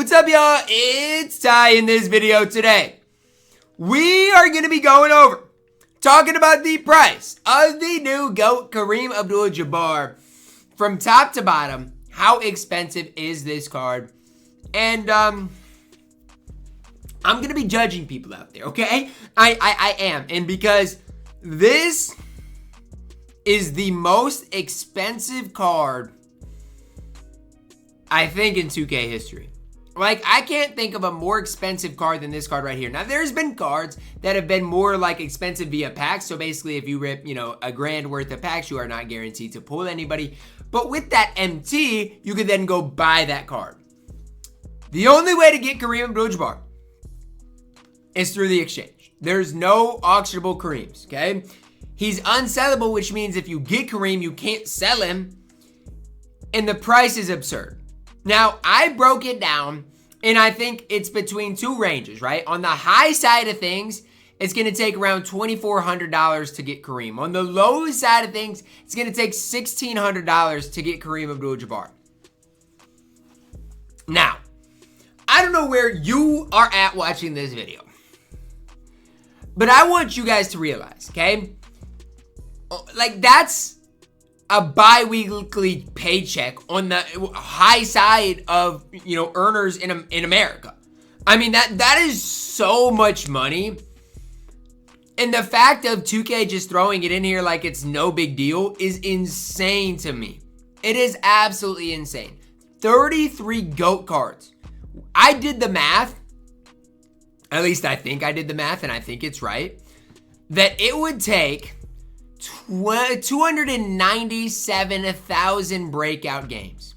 What's up, y'all? It's Ty. In this video today, we are going to be going over, talking about the price of the new GOAT Kareem Abdul Jabbar from top to bottom. How expensive is this card? And I'm going to be judging people out there, okay? I am. And because this is the most expensive card, I think, in 2K history. Like, I can't think of a more expensive card than this card right here. Now, there's been cards that have been more, like, expensive via packs. So, basically, if you rip, a grand worth of packs, you are not guaranteed to pull anybody. But with that MT, you could then go buy that card. The only way to get Kareem Abdul-Jabbar is through the exchange. There's no auctionable Kareems, okay? He's unsellable, which means if you get Kareem, you can't sell him. And the price is absurd. Now, I broke it down, and I think it's between two ranges, right? On the high side of things, it's going to take around $2,400 to get Kareem. On the low side of things, it's going to take $1,600 to get Kareem Abdul-Jabbar. Now, I don't know where you are at watching this video, but I want you guys to realize, okay? Like, that's a bi-weekly paycheck on the high side of, earners in America. I mean, that is so much money. And the fact of 2K just throwing it in here like it's no big deal is insane to me. It is absolutely insane. 33 GOAT cards. I did the math. At least I think I did the math, and I think it's right. That it would take 297,000 breakout games.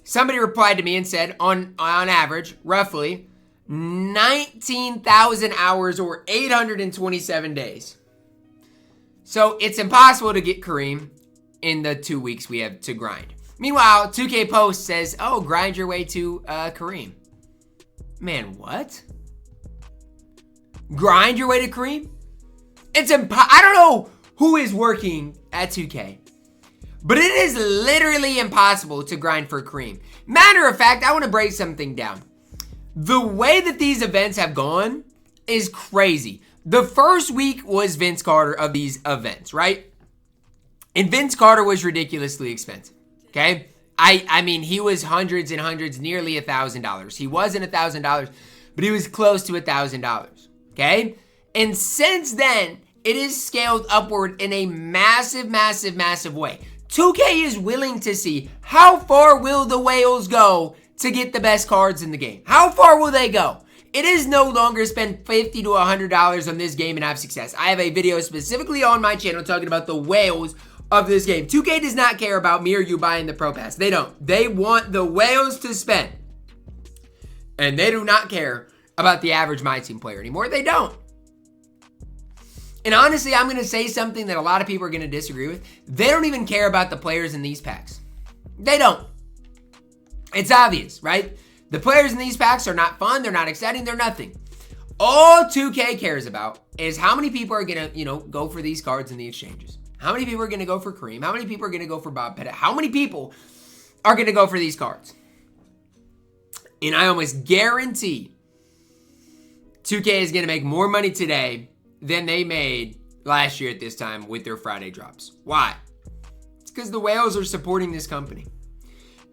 Somebody replied to me and said, on average, roughly 19,000 hours or 827 days. So it's impossible to get Kareem in the 2 weeks we have to grind. Meanwhile, 2K Post says, oh, grind your way to Kareem. Man, what? Grind your way to Kareem? It's I don't know who is working at 2K, but it is literally impossible to grind for Kareem. Matter of fact, I want to break something down. The way that these events have gone is crazy. The first week was Vince Carter of these events, right? And Vince Carter was ridiculously expensive, okay? I mean, he was hundreds and hundreds, nearly $1,000. He wasn't $1,000, but he was close to $1,000, okay? And since then, it is scaled upward in a massive, massive, massive way. 2K is willing to see how far will the whales go to get the best cards in the game. How far will they go? It is no longer spend $50 to $100 on this game and have success. I have a video specifically on my channel talking about the whales of this game. 2K does not care about me or you buying the Pro Pass. They don't. They want the whales to spend. And they do not care about the average MyTeam player anymore. They don't. And honestly, I'm going to say something that a lot of people are going to disagree with. They don't even care about the players in these packs. They don't. It's obvious, right? The players in these packs are not fun. They're not exciting. They're nothing. All 2K cares about is how many people are going to, go for these cards in the exchanges. How many people are going to go for Kareem? How many people are going to go for Bob Petit? How many people are going to go for these cards? And I almost guarantee 2K is going to make more money today than they made last year at this time with their Friday drops. Why? It's because the whales are supporting this company.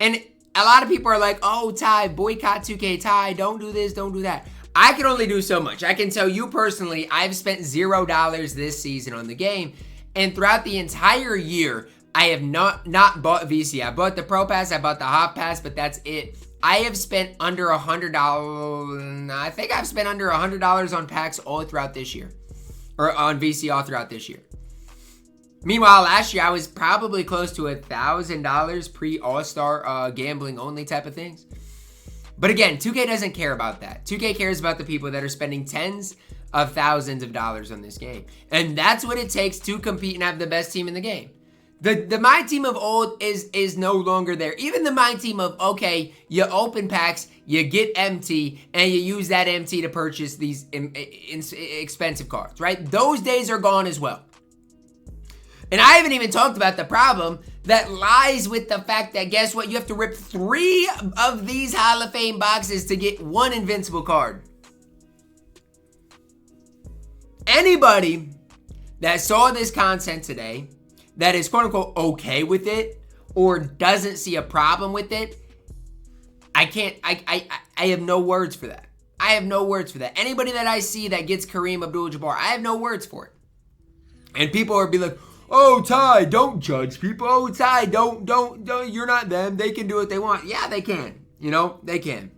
And a lot of people are like, oh, Ty, boycott 2K. Ty, don't do this, don't do that. I can only do so much. I can tell you personally, I've spent $0 this season on the game. And throughout the entire year, I have not bought VC. I bought the Pro Pass, I bought the Hop Pass, but that's it. I have spent under $100. I think I've spent under $100 on packs all throughout this year. Or on VC all throughout this year. Meanwhile, last year I was probably close to $1,000 pre-All-Star gambling only type of things. But again, 2K doesn't care about that. 2K cares about the people that are spending tens of thousands of dollars on this game. And that's what it takes to compete and have the best team in the game. The MyTeam of old is no longer there. Even the MyTeam of, okay, you open packs, you get MT, and you use that MT to purchase these expensive cards, right? Those days are gone as well. And I haven't even talked about the problem that lies with the fact that, guess what? You have to rip 3 of these Hall of Fame boxes to get 1 invincible card. Anybody that saw this content today that is quote unquote okay with it or doesn't see a problem with it, I have no words for that. I have no words for that. Anybody that I see that gets Kareem Abdul Jabbar, I have no words for it. And people are be like, oh, Ty, don't judge people. Oh, Ty, don't, you're not them. They can do what they want. Yeah, they can. You know, they can.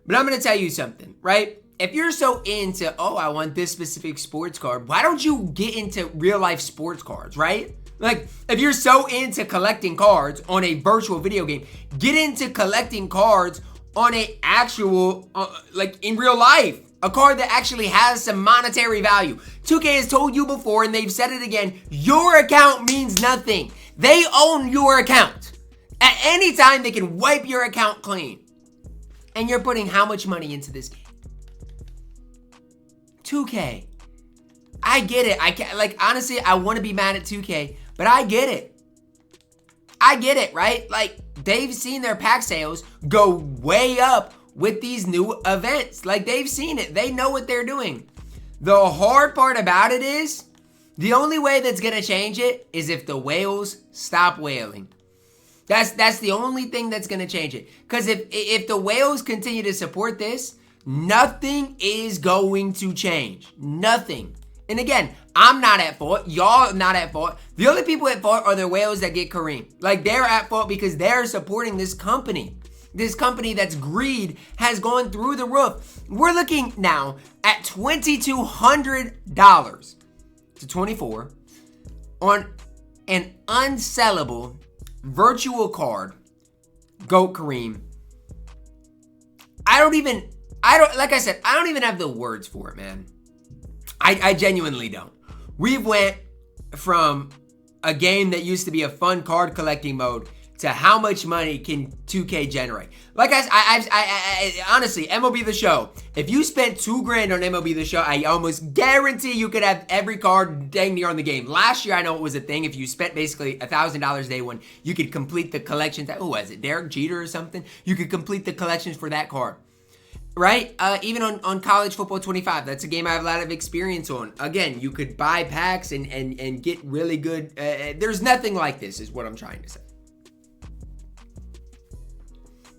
But I'm going to tell you something, right? If you're so into, oh, I want this specific sports card, why don't you get into real life sports cards, right? Like, if you're so into collecting cards on a virtual video game, get into collecting cards on a actual, like in real life. A card that actually has some monetary value. 2K has told you before, and they've said it again, your account means nothing. They own your account. At any time, they can wipe your account clean. And you're putting how much money into this game? 2K. I get it. I can't, like, honestly, I want to be mad at 2K, but I get it. I get it, right? Like, they've seen their pack sales go way up with these new events. Like, they've seen it. They know what they're doing. The hard part about it is, the only way that's going to change it is if the whales stop whaling. That's the only thing that's going to change it. Because if the whales continue to support this, nothing is going to change. Nothing. And again, I'm not at fault. Y'all not at fault. The only people at fault are the whales that get Kareem. Like, they're at fault because they're supporting this company. This company that's greed has gone through the roof. We're looking now at $2,200 to 24 on an unsellable virtual card, GOAT Kareem. Like I said, I don't even have the words for it, man. I genuinely don't. We've went from a game that used to be a fun card collecting mode to how much money can 2K generate. Like I honestly, MLB The Show, if you spent $2,000 on MLB The Show, I almost guarantee you could have every card dang near on the game. Last year, I know it was a thing. If you spent basically $1,000 day one, you could complete the collections. Who was it? Derek Jeter or something? You could complete the collections for that card. Right? Even on College Football 25, that's a game I have a lot of experience on. Again, you could buy packs and get really good. There's nothing like this, is what I'm trying to say.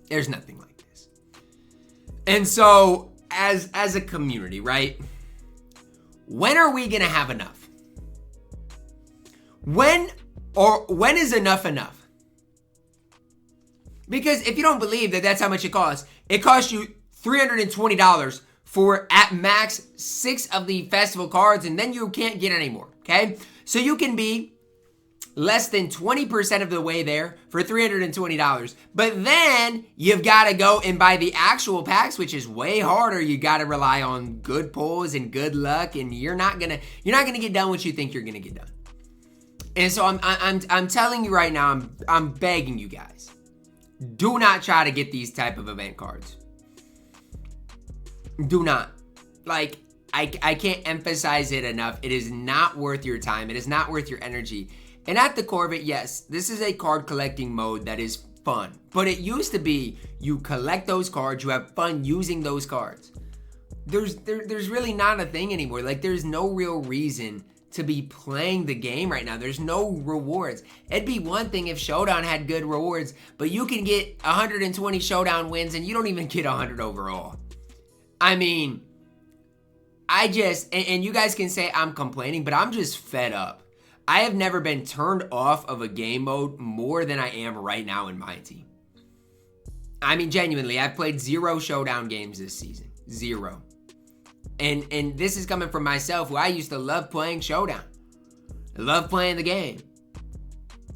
There's nothing like this. And so, as a community, right? When are we gonna have enough? When is enough enough? Because if you don't believe that that's how much it costs you $320 for at max 6 of the festival cards, and then you can't get any more, okay? So you can be less than 20% of the way there for $320. But then you've got to go and buy the actual packs, which is way harder. You got to rely on good pulls and good luck, and you're not gonna get done what you think you're gonna get done. And so I'm telling you right now, I'm begging you guys, do not try to get these type of event cards. Do not. Like, I can't emphasize it enough. It is not worth your time. It is not worth your energy. And at the core of it, yes, this is a card collecting mode that is fun. But it used to be you collect those cards, you have fun using those cards. There's really not a thing anymore. Like, there's no real reason to be playing the game right now. There's no rewards. It'd be one thing if Showdown had good rewards, but you can get 120 Showdown wins and you don't even get 100 overall. I mean, and you guys can say I'm complaining, but I'm just fed up. I have never been turned off of a game mode more than I am right now in MyTeam. I mean, genuinely, I've played 0 Showdown games this season. 0. And this is coming from myself, who I used to love playing Showdown. I love playing the game.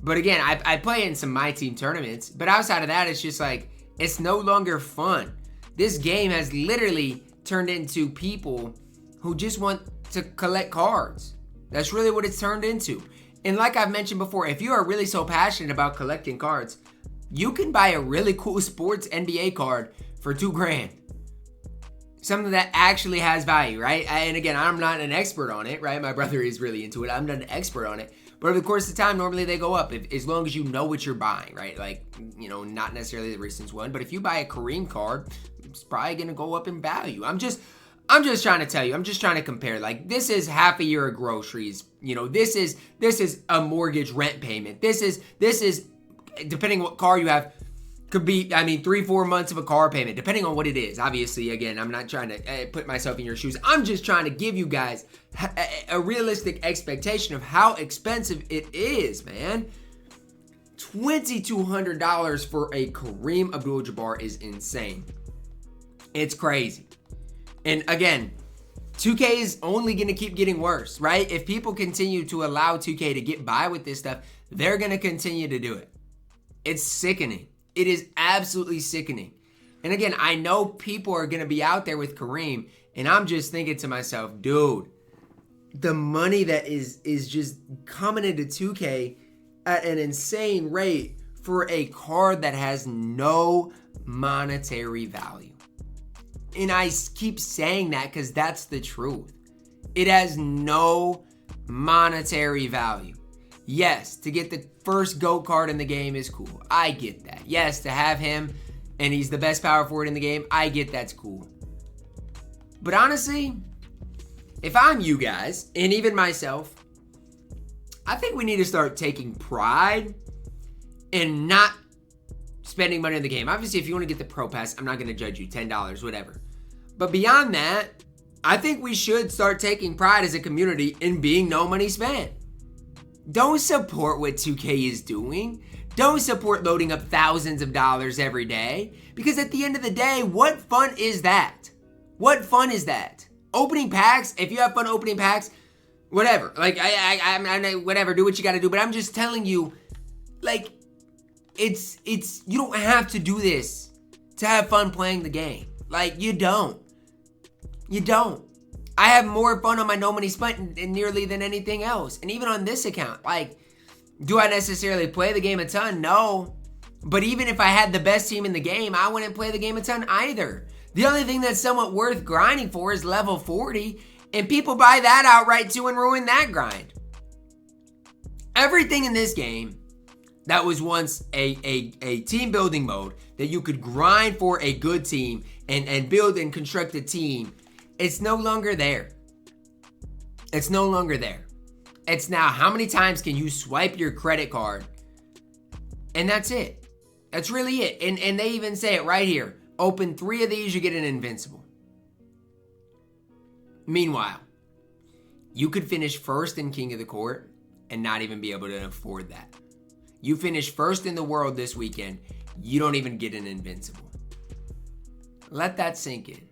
But again, I play in some MyTeam tournaments, but outside of that, it's just like, it's no longer fun. This game has literally turned into people who just want to collect cards. That's really what it's turned into. And like I've mentioned before, if you are really so passionate about collecting cards, you can buy a really cool sports NBA card for $2,000. Something that actually has value, right? And again, I'm not an expert on it, right? My brother is really into it. I'm not an expert on it. But over the course of time, normally they go up as long as you know what you're buying, right? Like, you know, not necessarily the recent one, but if you buy a Kareem card, it's probably going to go up in value. I'm just trying to tell you, I'm just trying to compare. Like, this is half a year of groceries. You know, this is a mortgage rent payment. This is depending what car you have, could be, 3-4 months of a car payment, depending on what it is. Obviously, again, I'm not trying to put myself in your shoes. I'm just trying to give you guys a realistic expectation of how expensive it is, man. $2,200 for a Kareem Abdul Jabbar is insane. It's crazy. And again, 2K is only going to keep getting worse, right? If people continue to allow 2K to get by with this stuff, they're going to continue to do it. It's sickening. It is absolutely sickening. And again, I know people are going to be out there with Kareem, and I'm just thinking to myself, dude, the money that is just coming into 2K at an insane rate for a card that has no monetary value. And I keep saying that because that's the truth. It has no monetary value. Yes, to get the first GOAT card in the game is cool. I get that. Yes, to have him and he's the best power forward in the game, I get that's cool. But honestly, if I'm you guys, and even myself, I think we need to start taking pride in not spending money in the game. Obviously, if you want to get the Pro Pass, I'm not going to judge you. $10, whatever. But beyond that, I think we should start taking pride as a community in being no money spent. Don't support what 2K is doing. Don't support loading up thousands of dollars every day. Because at the end of the day, what fun is that? What fun is that? Opening packs, if you have fun opening packs, whatever. Like, I whatever, do what you gotta do. But I'm just telling you, like, it's you don't have to do this to have fun playing the game. Like, you don't. You don't. I have more fun on my no money spent nearly than anything else. And even on this account, like, do I necessarily play the game a ton? No. But even if I had the best team in the game, I wouldn't play the game a ton either. The only thing that's somewhat worth grinding for is level 40. And people buy that outright too and ruin that grind. Everything in this game that was once a team building mode that you could grind for a good team and build and construct a team, it's no longer there. It's no longer there. It's now how many times can you swipe your credit card? And that's it. That's really it. And they even say it right here. Open 3 of these, you get an invincible. Meanwhile, you could finish first in King of the Court and not even be able to afford that. You finish first in the world this weekend, you don't even get an invincible. Let that sink in,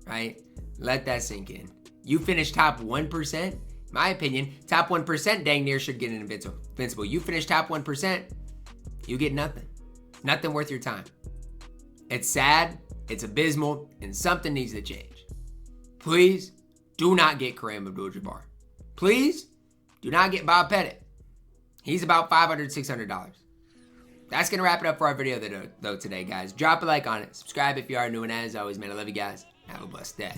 right? Let that sink in. You finish top 1%, my opinion, top 1% dang near should get an invincible. You finish top 1%, you get nothing. Nothing worth your time. It's sad, it's abysmal, and something needs to change. Please do not get Kareem Abdul Jabbar. Please do not get Bob Petit. He's about $500, $600. That's going to wrap it up for our video though today, guys. Drop a like on it. Subscribe if you are new, and as always, man, I love you guys. Have a blessed day.